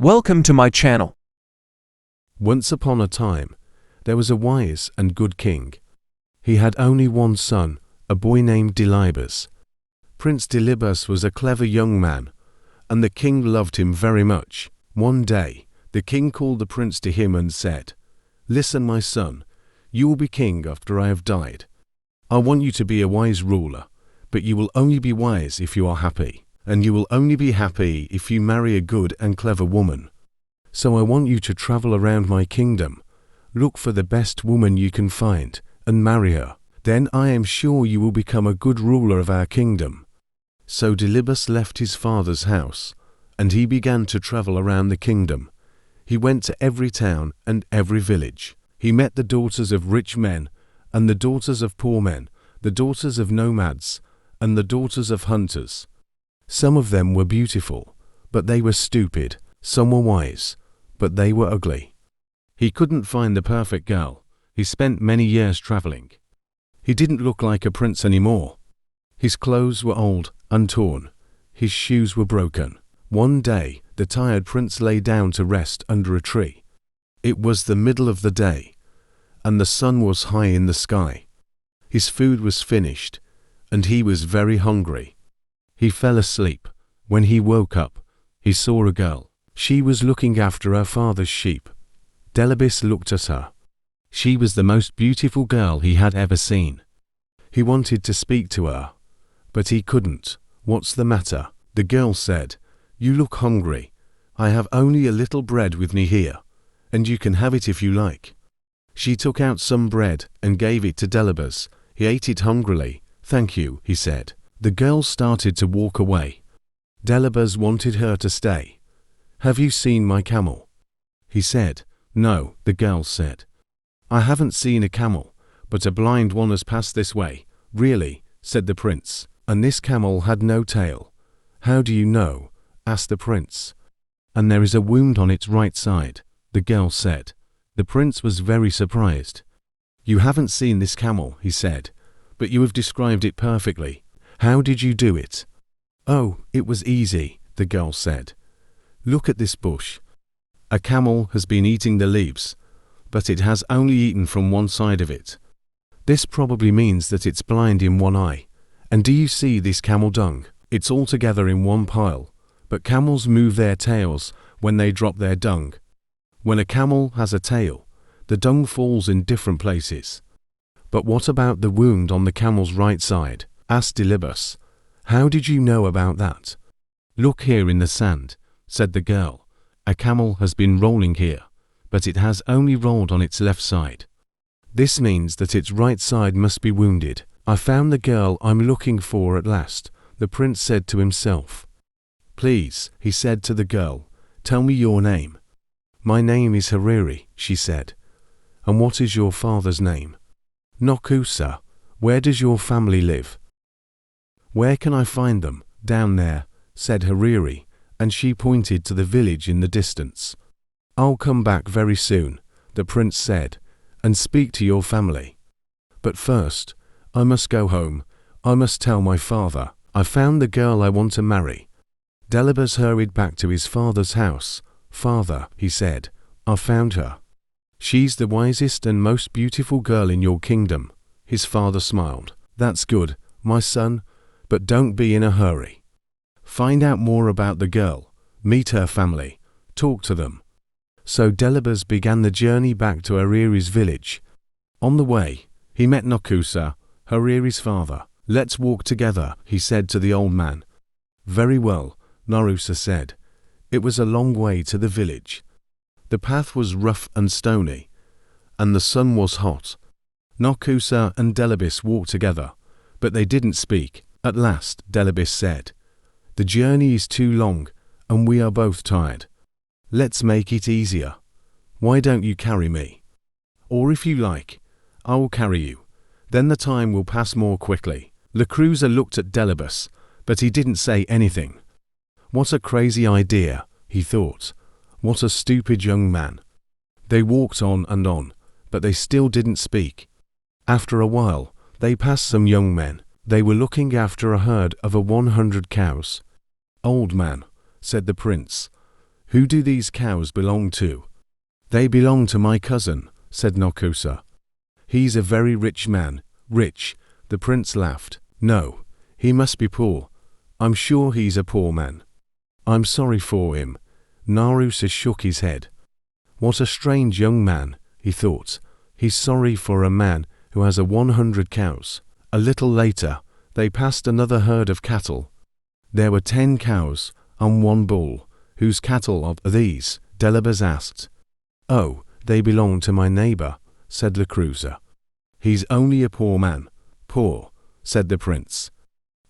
Welcome to my channel. Once upon a time, there was a wise and good king. He had only one son, a boy named Delibas. Prince Delibas was a clever young man, and the king loved him very much. One day, the king called the prince to him and said, "Listen, my son, you will be king after I have died. I want you to be a wise ruler, but you will only be wise if you are happy, and you will only be happy if you marry a good and clever woman. So I want you to travel around my kingdom, look for the best woman you can find, and marry her. Then I am sure you will become a good ruler of our kingdom." So Delibas left his father's house, and he began to travel around the kingdom. He went to every town and every village. He met the daughters of rich men, and the daughters of poor men, the daughters of nomads, and the daughters of hunters. Some of them were beautiful, but they were stupid. Some were wise, but they were ugly. He couldn't find the perfect girl. He spent many years traveling. He didn't look like a prince anymore. His clothes were old and torn. His shoes were broken. One day, the tired prince lay down to rest under a tree. It was the middle of the day, and the sun was high in the sky. His food was finished, and he was very hungry. He fell asleep. When he woke up, he saw a girl. She was looking after her father's sheep. Delibas looked at her. She was the most beautiful girl he had ever seen. He wanted to speak to her, but he couldn't. "What's the matter?" The girl said. "You look hungry. I have only a little bread with me here, and you can have it if you like." She took out some bread and gave it to Delibas. He ate it hungrily. "Thank you," he said. The girl started to walk away. Delibas wanted her to stay. "Have you seen my camel?" he said. "No," the girl said. "I haven't seen a camel, but a blind one has passed this way." "Really?" said the prince. "And this camel had no tail." "How do you know?" asked the prince. "And there is a wound on its right side," the girl said. The prince was very surprised. "You haven't seen this camel," he said, "but you have described it perfectly. How did you do it?" "Oh, it was easy," the girl said. "Look at this bush. A camel has been eating the leaves, but it has only eaten from one side of it. This probably means that it's blind in one eye. And do you see this camel dung? It's all together in one pile, but camels move their tails when they drop their dung. When a camel has a tail, the dung falls in different places." "But what about the wound on the camel's right side?" asked Delibas. "How did you know about that?" "Look here in the sand," said the girl. "A camel has been rolling here, but it has only rolled on its left side. This means that its right side must be wounded. I found the girl I'm looking for at last," the prince said to himself. "Please," he said to the girl, "tell me your name." "My name is Hariri," she said. "And what is your father's name?" "Nokusa. Where does your family live?" "Where can I find them?" "Down there," said Hariri, and she pointed to the village in the distance. "I'll come back very soon," the prince said, "and speak to your family. But first, I must go home. I must tell my father. I found the girl I want to marry." Delibas hurried back to his father's house. "Father," he said, "I found her. She's the wisest and most beautiful girl in your kingdom." His father smiled. "That's good, my son, but don't be in a hurry. Find out more about the girl, meet her family, talk to them." So Delibas began the journey back to Hariri's village. On the way, he met Nokusa, Hariri's father. "Let's walk together," he said to the old man. "Very well," Nokusa said. It was a long way to the village. The path was rough and stony, and the sun was hot. Nokusa and Delibas walked together, but they didn't speak. At last, Delibas said, "The journey is too long, and we are both tired. Let's make it easier. Why don't you carry me? Or if you like, I will carry you. Then the time will pass more quickly." Nokusa looked at Delibas, but he didn't say anything. "What a crazy idea," he thought. "What a stupid young man." They walked on, but they still didn't speak. After a while, they passed some young men. They were looking after a herd of 100 cows. "Old man," said the prince, Who do these cows belong to? They belong to my cousin, said Nokusa. He's a very rich man. Rich? The prince laughed. No, he must be poor. I'm sure he's a poor man. I'm sorry for him. Narusa shook his head. What a strange young man, he thought. He's sorry for a man who has 100 cows. A little later, they passed another herd of cattle. There were 10 cows and 1 bull. Whose cattle are these? Delibes asked. Oh, they belong to my neighbor, said Lacruza. He's only a poor man. Poor, said the prince.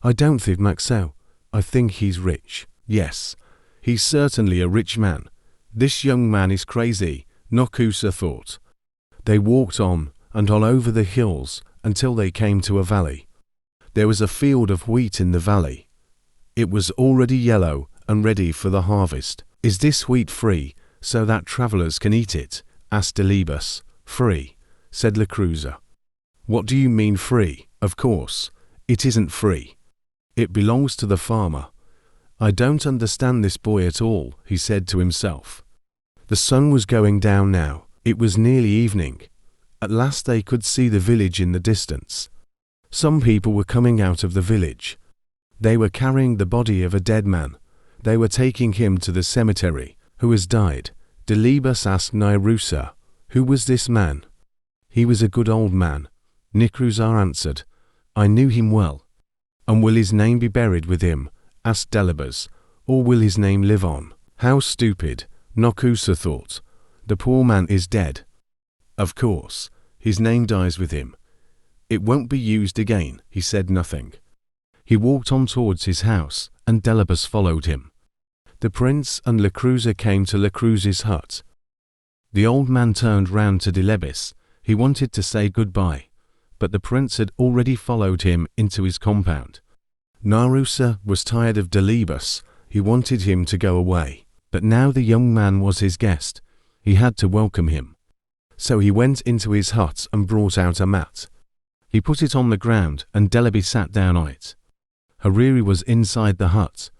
I don't think so. I think he's rich. Yes, he's certainly a rich man. This young man is crazy, Nokusa thought. They walked on and on over the hills until they came to a valley. There was a field of wheat in the valley. It was already yellow and ready for the harvest. Is this wheat free so that travelers can eat it? Asked Delibes. Free, said Lacruza. What do you mean free? Of course, it isn't free. It belongs to the farmer. I don't understand this boy at all, he said to himself. The sun was going down now. It was nearly evening. At last they could see the village in the distance. Some people were coming out of the village. They were carrying the body of a dead man. They were taking him to the cemetery. Who has died? Delibes asked Narusa. Who was this man? He was a good old man, Nikruza answered. I knew him well. And will his name be buried with him? Asked Delibes. Or will his name live on? How stupid, Nokusa thought. The poor man is dead. Of course, his name dies with him. It won't be used again. He said nothing. He walked on towards his house, and Delibes followed him. The prince and Lacruza came to Lacruza's hut. The old man turned round to Delibes. He wanted to say goodbye, but the prince had already followed him into his compound. Narusa was tired of Delibes. He wanted him to go away, but now the young man was his guest. He had to welcome him. So he went into his hut and brought out a mat. He put it on the ground and Delibes sat down on it. Hariri was inside the hut.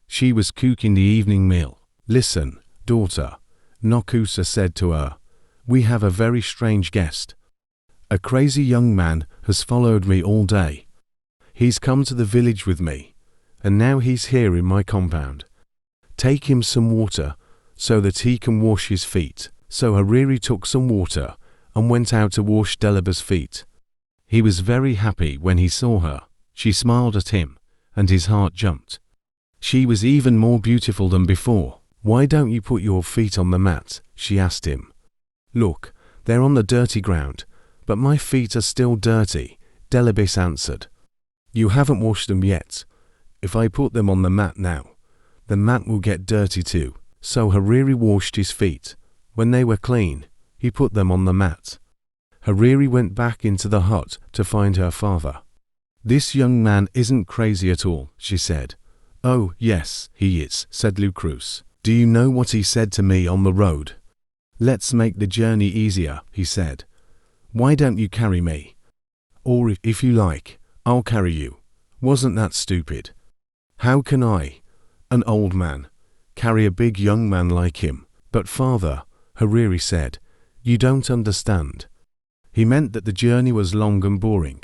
She was cooking the evening meal. Listen, daughter, Nokusa said to her. We have a very strange guest. A crazy young man has followed me all day. He's come to the village with me, and now he's here in my compound. Take him some water so that he can wash his feet. So Hariri took some water and went out to wash Delibes' feet. He was very happy when he saw her. She smiled at him, and his heart jumped. She was even more beautiful than before. Why don't you put your feet on the mat? She asked him. Look, they're on the dirty ground, but my feet are still dirty, Delibes answered. You haven't washed them yet. If I put them on the mat now, the mat will get dirty too. So Hariri washed his feet. When they were clean, he put them on the mat. Hariri went back into the hut to find her father. This young man isn't crazy at all, she said. Oh, yes, he is, said Lucrece. Do you know what he said to me on the road? Let's make the journey easier, he said. Why don't you carry me? Or if you like, I'll carry you. Wasn't that stupid? How can I, an old man, carry a big young man like him? But father, Hariri said, you don't understand. He meant that the journey was long and boring.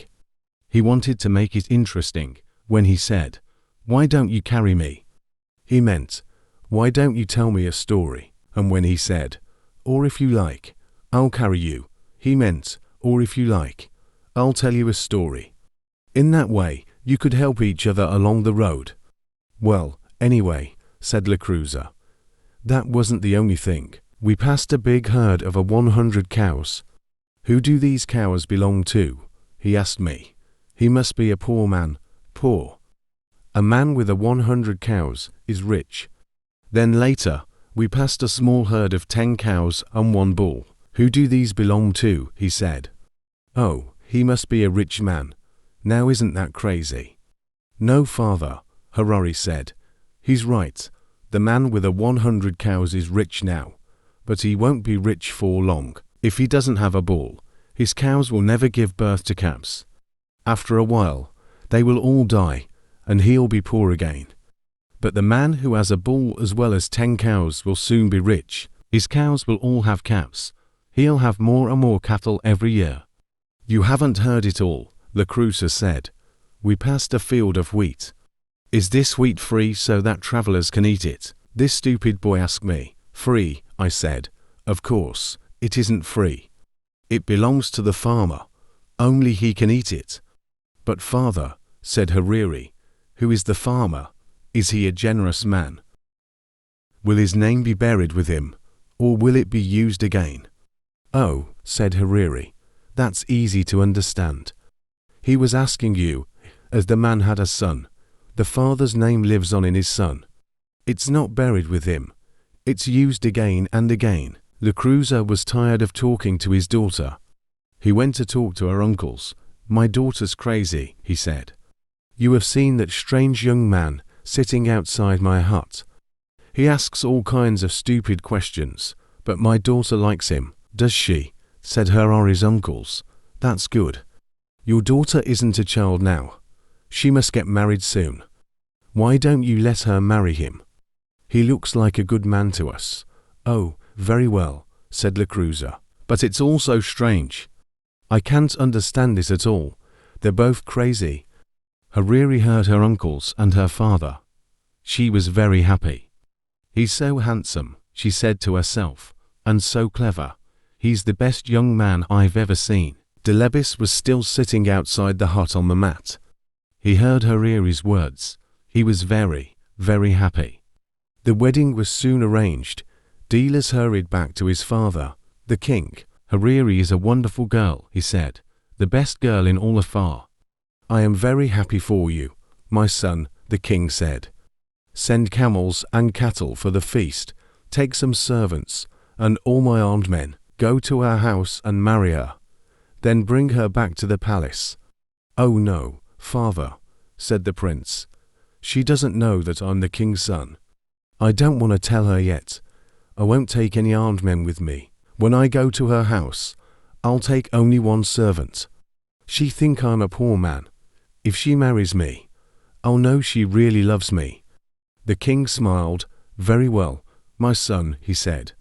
He wanted to make it interesting. When he said, why don't you carry me? He meant, why don't you tell me a story? And when he said, or if you like, I'll carry you, he meant, or if you like, I'll tell you a story. In that way, you could help each other along the road. Well, anyway, said Lacruza. That wasn't the only thing. We passed a big herd of 100 cows. Who do these cows belong to? He asked me. He must be a poor man. Poor. A man with 100 cows is rich. Then later, we passed a small herd of 10 cows and 1 bull. Who do these belong to? He said. Oh, he must be a rich man. Now isn't that crazy? No, father, Harari said. He's right. The man with 100 cows is rich now. But he won't be rich for long. If he doesn't have a bull, his cows will never give birth to calves. After a while, they will all die, and he'll be poor again. But the man who has a bull as well as 10 cows will soon be rich. His cows will all have calves. He'll have more and more cattle every year." "You haven't heard it all," the cruiser said. "We passed a field of wheat. Is this wheat free so that travelers can eat it?" This stupid boy asked me. "Free," I said. "Of course, it isn't free. It belongs to the farmer. Only he can eat it." "But father," said Hariri, "who is the farmer? Is he a generous man? Will his name be buried with him, or will it be used again?" "Oh," said Hariri, "that's easy to understand. He was asking you, as the man had a son. The father's name lives on in his son. It's not buried with him. It's used again and again." The cruiser was tired of talking to his daughter. He went to talk to her uncles. "My daughter's crazy," he said. "You have seen that strange young man sitting outside my hut. He asks all kinds of stupid questions, but my daughter likes him." "Does she?" said Hariri's uncles. "That's good. Your daughter isn't a child now. She must get married soon. Why don't you let her marry him? He looks like a good man to us." "Oh, very well," said the cruiser. "But it's all so strange. I can't understand it at all. They're both crazy." Hariri heard her uncles and her father. She was very happy. "He's so handsome," she said to herself, "and so clever. He's the best young man I've ever seen." Delebis was still sitting outside the hut on the mat. He heard Hariri's words. He was very, very happy. The wedding was soon arranged. Delas hurried back to his father, the king. "Hariri is a wonderful girl," he said, "the best girl in all Afar." "I am very happy for you, my son," the king said. "Send camels and cattle for the feast, take some servants, and all my armed men. Go to her house and marry her. Then bring her back to the palace." "Oh no, father," said the prince. "She doesn't know that I'm the king's son. I don't want to tell her yet. I won't take any armed men with me. When I go to her house, I'll take only one servant. She think I'm a poor man. If she marries me, I'll know she really loves me." The king smiled. "Very well, my son," he said.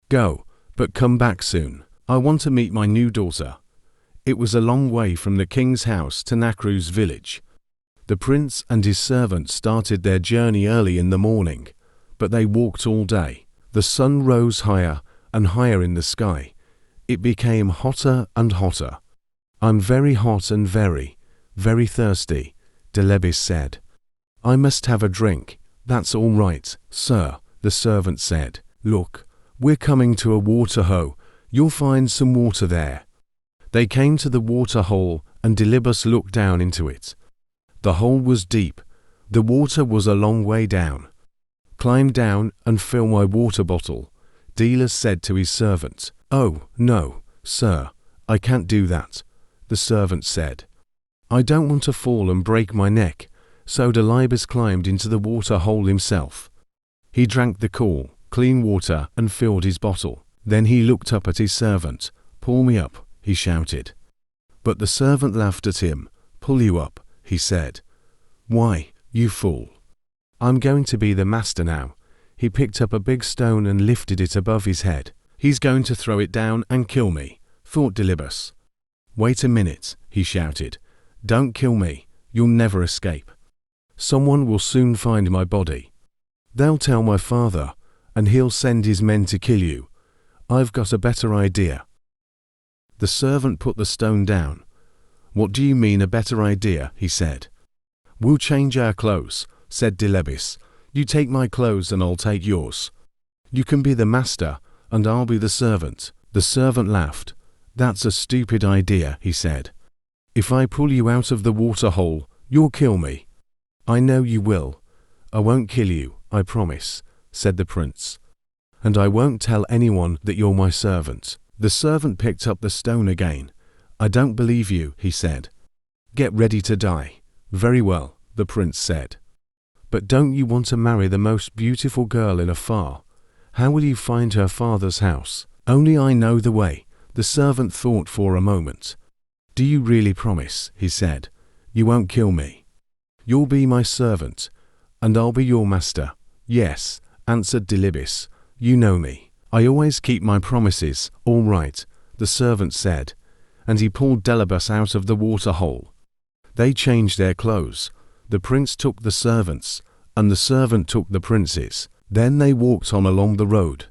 "Go, but come back soon. I want to meet my new daughter." It was a long way from the king's house to Nakru's village. The prince and his servant started their journey early in the morning, but they walked all day. The sun rose higher and higher in the sky. It became hotter and hotter. "I'm very hot and very, very thirsty," Delebis said. "I must have a drink." "That's all right, sir," the servant said. "Look, we're coming to a water hole. You'll find some water there." They came to the water hole and Delibas looked down into it. The hole was deep. The water was a long way down. "Climb down and fill my water bottle," Delas said to his servant. "Oh, no, sir, I can't do that," the servant said. "I don't want to fall and break my neck," so Delibas climbed into the water hole himself. He drank the cool, clean water and filled his bottle. Then he looked up at his servant. "Pull me up," he shouted. But the servant laughed at him. "Pull you up," he said. "Why, you fool. I'm going to be the master now." He picked up a big stone and lifted it above his head. "He's going to throw it down and kill me," thought Delibas. "Wait a minute," he shouted. "Don't kill me. You'll never escape. Someone will soon find my body. They'll tell my father, and he'll send his men to kill you. I've got a better idea." The servant put the stone down. "What do you mean a better idea?" he said. "We'll change our clothes," said Delebis. "You take my clothes and I'll take yours. You can be the master and I'll be the servant." The servant laughed. "That's a stupid idea," he said. "If I pull you out of the water hole, you'll kill me." "I know you will. I won't kill you, I promise," said the prince. "And I won't tell anyone that you're my servant." The servant picked up the stone again. "I don't believe you," he said. "Get ready to die." "Very well," the prince said. "But don't you want to marry the most beautiful girl in Afar? How will you find her father's house?" "Only I know the way." The servant thought for a moment. "Do you really promise," he said, "you won't kill me? You'll be my servant. "And I'll be your master." "Yes," answered Delibis. "You know me. I always keep my promises." "All right," the servant said, and he pulled Delibas out of the water hole. They changed their clothes. The prince took the servants, and the servant took the prince's. Then they walked on along the road.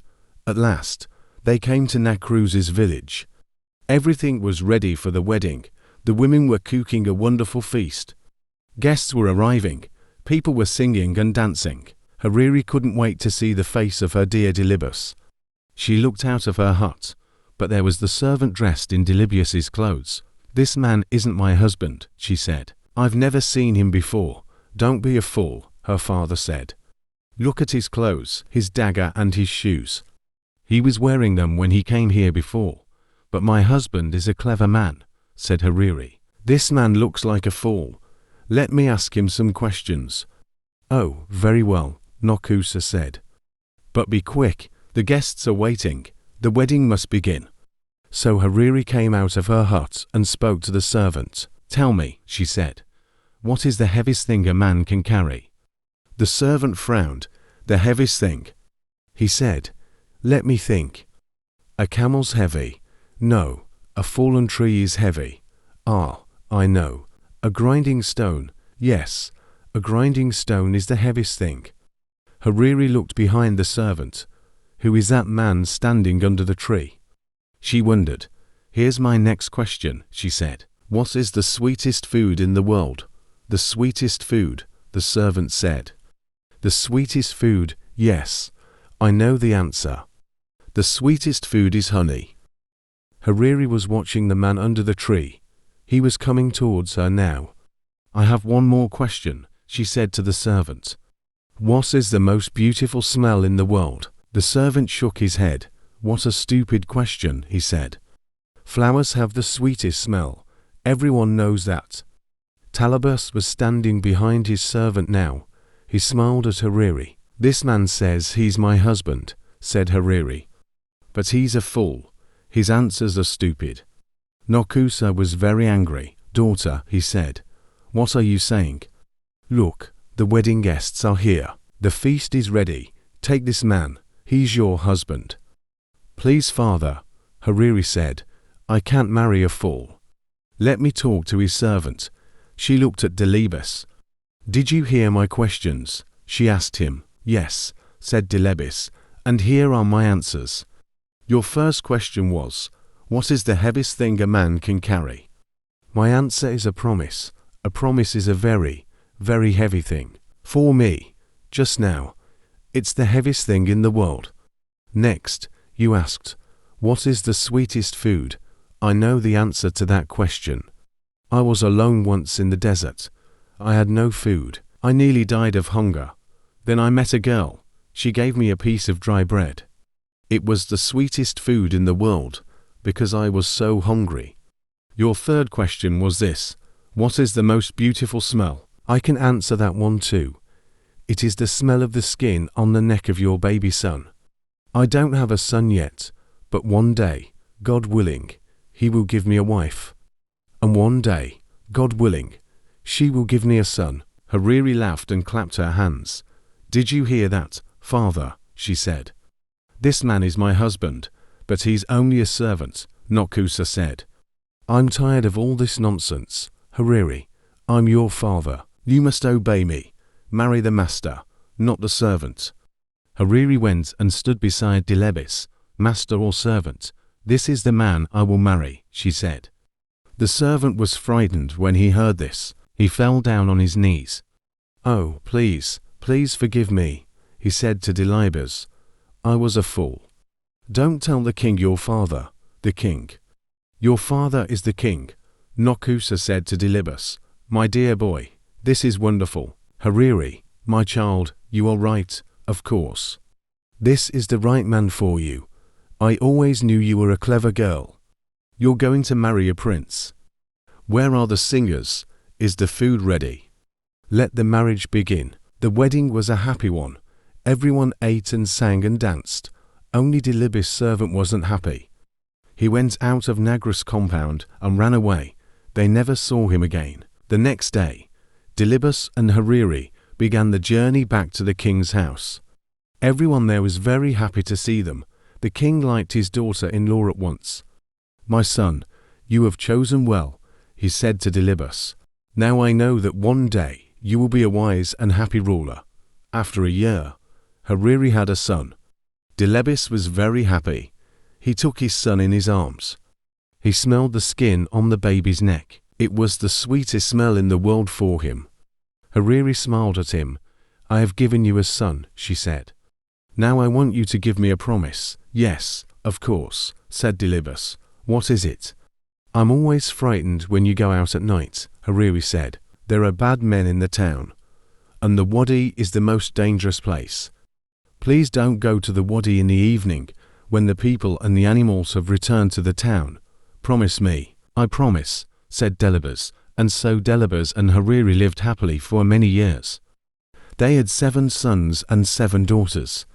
At last, they came to Nakruz's village. Everything was ready for the wedding. The women were cooking a wonderful feast. Guests were arriving. People were singing and dancing. Hariri couldn't wait to see the face of her dear Delibas. She looked out of her hut, but there was the servant dressed in Delibas's clothes. "This man isn't my husband," she said. "I've never seen him before." "Don't be a fool," her father said. "Look at his clothes, his dagger and his shoes. He was wearing them when he came here before. But my husband is a clever man," said Hariri. "This man looks like a fool. Let me ask him some questions." "Oh, very well," Nakusa said. "But be quick, the guests are waiting. The wedding must begin." So Hariri came out of her hut and spoke to the servant. "Tell me," she said, "what is the heaviest thing a man can carry?" The servant frowned. "The heaviest thing?" He said, "Let me think. A camel's heavy. No, a fallen tree is heavy. Ah, I know. A grinding stone. Yes, a grinding stone is the heaviest thing." Hariri looked behind the servant. "Who is that man standing under the tree?" She wondered. "Here's my next question," she said. "What is the sweetest food in the world?" "The sweetest food," the servant said. "The sweetest food, yes. I know the answer. The sweetest food is honey." Hariri was watching the man under the tree. He was coming towards her now. "I have one more question," she said to the servant. "What is the most beautiful smell in the world?" The servant shook his head. "What a stupid question," he said. "Flowers have the sweetest smell. Everyone knows that." Talibas was standing behind his servant now. He smiled at Hariri. "This man says he's my husband," said Hariri. "But he's a fool. His answers are stupid." Nakusa was very angry. "Daughter," he said, "what are you saying?" "Look, the wedding guests are here. The feast is ready. Take this man. He's your husband." "Please, father," Hariri said, "I can't marry a fool. Let me talk to his servant." She looked at Delibas. "Did you hear my questions?" she asked him. "Yes," said Delibas, "and here are my answers. Your first question was, what is the heaviest thing a man can carry? My answer is a promise. A promise is a very, very heavy thing. For me, just now, it's the heaviest thing in the world." Next, you asked, "What is the sweetest food?" I know the answer to that question. I was alone once in the desert. I had no food. I nearly died of hunger. Then I met a girl. She gave me a piece of dry bread. It was the sweetest food in the world, because I was so hungry. Your third question was this: what is the most beautiful smell? I can answer that one too. It is the smell of the skin on the neck of your baby son. I don't have a son yet, but one day, God willing, he will give me a wife. And one day, God willing, she will give me a son. Hariri laughed and clapped her hands. "Did you hear that, father?" she said. "This man is my husband, but he's only a servant," Nakusa said. "I'm tired of all this nonsense. Hariri, I'm your father. You must obey me. Marry the master, not the servant." Hariri went and stood beside Delibas. "Master or servant, this is the man I will marry," she said. The servant was frightened when he heard this. He fell down on his knees. "Oh, please, please forgive me," he said to Delibas. "I was a fool. Don't tell the king your father." "The king? Your father is the king," Nakusa said to Delibas. "My dear boy, this is wonderful. Hariri, my child, you are right, of course. This is the right man for you. I always knew you were a clever girl. You're going to marry a prince. Where are the singers? Is the food ready? Let the marriage begin." The wedding was a happy one. Everyone ate and sang and danced. Only Delibas' servant wasn't happy. He went out of Nagrus' compound and ran away. They never saw him again. The next day, Delibas and Hariri began the journey back to the king's house. Everyone there was very happy to see them. The king liked his daughter-in-law at once. "My son, you have chosen well," he said to Delibas. "Now I know that one day you will be a wise and happy ruler." After a year, Hariri had a son. Delibas was very happy. He took his son in his arms. He smelled the skin on the baby's neck. It was the sweetest smell in the world for him. Hariri smiled at him. "I have given you a son," she said. "Now I want you to give me a promise." "Yes, of course," said Delibas. "What is it?" "I'm always frightened when you go out at night," Hariri said. "There are bad men in the town, and the wadi is the most dangerous place. Please don't go to the wadi in the evening when the people and the animals have returned to the town. Promise me." "I promise," said Delibas, and so Delibas and Hariri lived happily for many years. They had 7 sons and 7 daughters.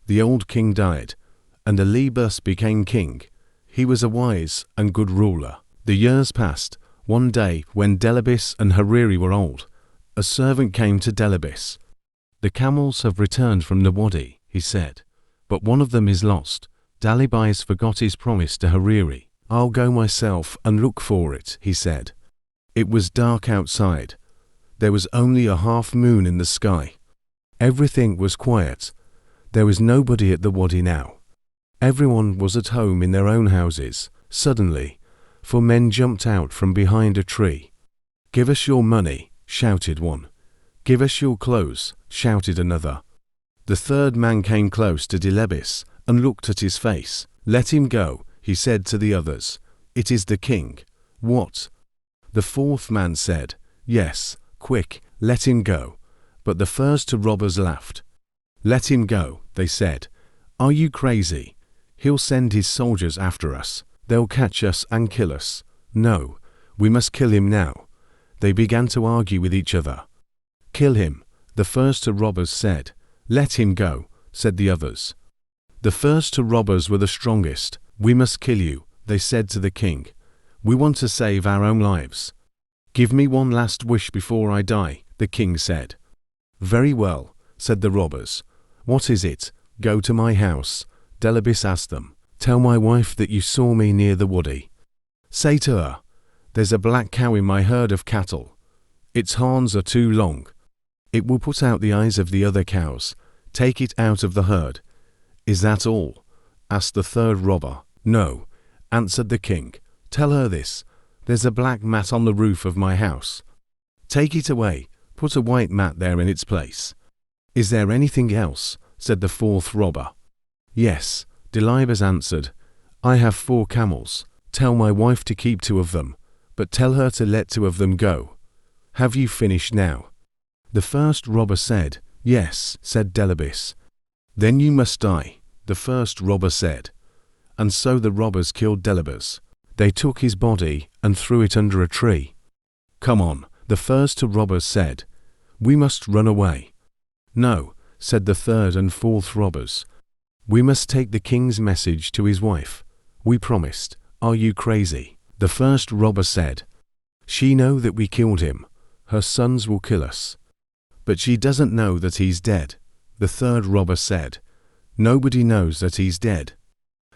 The old king died, and Delibas became king. He was a wise and good ruler. The years passed. One day, when Delibas and Hariri were old, a servant came to Delibas. "The camels have returned from the wadi," he said, "but one of them is lost." Delibas forgot his promise to Hariri. "I'll go myself and look for it," he said. It was dark outside. There was only a half moon in the sky. Everything was quiet. There was nobody at the wadi now. Everyone was at home in their own houses. Suddenly, 4 men jumped out from behind a tree. "Give us your money," shouted one. "Give us your clothes," shouted another. The 3rd man came close to Delibas and looked at his face. "Let him go," he said to the others. "It is the king." "What?" The 4th man said. "Yes, quick, let him go." But the first 2 robbers laughed. "Let him go," they said. "Are you crazy? He'll send his soldiers after us. They'll catch us and kill us." "No, we must kill him now." They began to argue with each other. "Kill him," the first 2 robbers said. "Let him go," said the others. The first 2 robbers were the strongest. "We must kill you," they said to the king. "We want to save our own lives." "Give me one last wish before I die," the king said. "Very well," said the robbers. "What is it?" "Go to my house," Delibas asked them. "Tell my wife that you saw me near the wadi. Say to her, there's a black cow in my herd of cattle. Its horns are too long. It will put out the eyes of the other cows. Take it out of the herd." "Is that all?" asked the 3rd robber. "No," answered the king. "Tell her this. There's a black mat on the roof of my house. Take it away. Put a white mat there in its place." "Is there anything else?" said the 4th robber. "Yes," Delibas answered. "I have 4 camels. Tell my wife to keep 2 of them, but tell her to let 2 of them go." "Have you finished now?" The first robber said. "Yes," said Delibas. "Then you must die," the first robber said. And so the robbers killed Delibas. They took his body and threw it under a tree. "Come on," the first 2 robbers said. "We must run away." "No," said the 3rd and 4th robbers. "We must take the king's message to his wife. We promised. Are you crazy?" The first robber said. "She knows that we killed him. Her sons will kill us." "But she doesn't know that he's dead," the 3rd robber said. "Nobody knows that he's dead."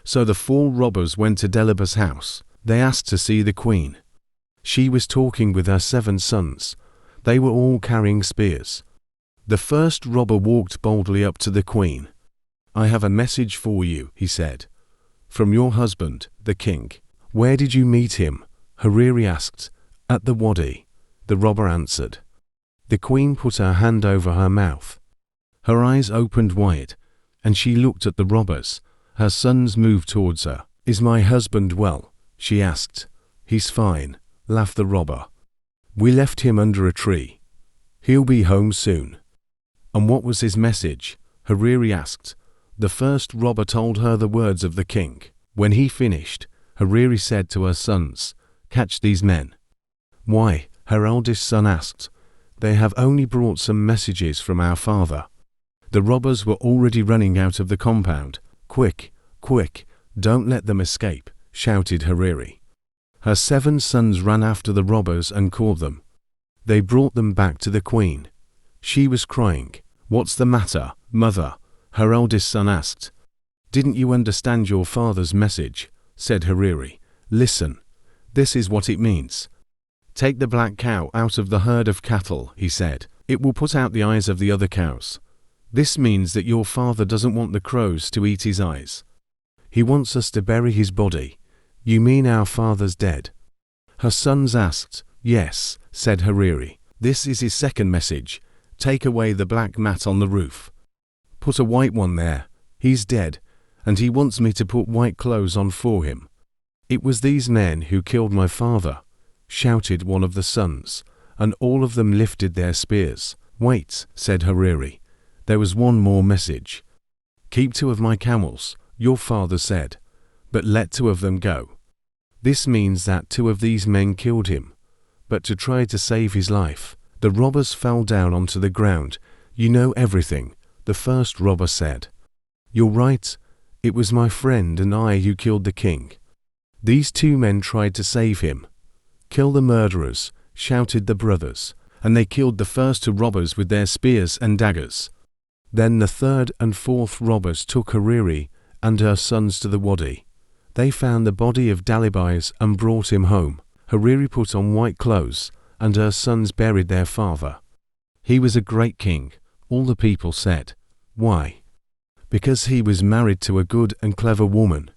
So the 4 robbers went to Delibas' house. They asked to see the queen. She was talking with her 7 sons. They were all carrying spears. The first robber walked boldly up to the queen. "I have a message for you," he said. "From your husband, the king." "Where did you meet him?" Hariri asked. "At the wadi," the robber answered. The queen put her hand over her mouth. Her eyes opened wide, and she looked at the robbers. Her sons moved towards her. "Is my husband well?" she asked. "He's fine," laughed the robber. "We left him under a tree. He'll be home soon." "And what was his message?" Hariri asked. The first robber told her the words of the king. When he finished, Hariri said to her sons, "Catch these men." "Why?" her eldest son asked. "They have only brought some messages from our father." The robbers were already running out of the compound. "Quick, quick, don't let them escape," shouted Hariri. Her 7 sons ran after the robbers and caught them. They brought them back to the queen. She was crying. "What's the matter, mother?" her eldest son asked. "Didn't you understand your father's message?" said Hariri. "Listen. This is what it means. Take the black cow out of the herd of cattle," he said. "It will put out the eyes of the other cows. This means that your father doesn't want the crows to eat his eyes. He wants us to bury his body." "You mean our father's dead?" her sons asked. "Yes," said Hariri. "This is his second message. Take away the black mat on the roof. Put a white one there. He's dead, and he wants me to put white clothes on for him." "It was these men who killed my father," shouted one of the sons, and all of them lifted their spears. "Wait," said Hariri. "There was one more message. Keep 2 of my camels," your father said, "but let 2 of them go." This means that 2 of these men killed him, but to try to save his life, the robbers fell down onto the ground. "You know everything," the first robber said. "You're right. It was my friend and I who killed the king." These 2 men tried to save him. "Kill the murderers," shouted the brothers, and they killed the first 2 robbers with their spears and daggers. Then the 3rd and 4th robbers took Hariri and her sons to the wadi. They found the body of Dalibais and brought him home. Hariri put on white clothes, and her sons buried their father. "He was a great king," all the people said. "Why?" "Because he was married to a good and clever woman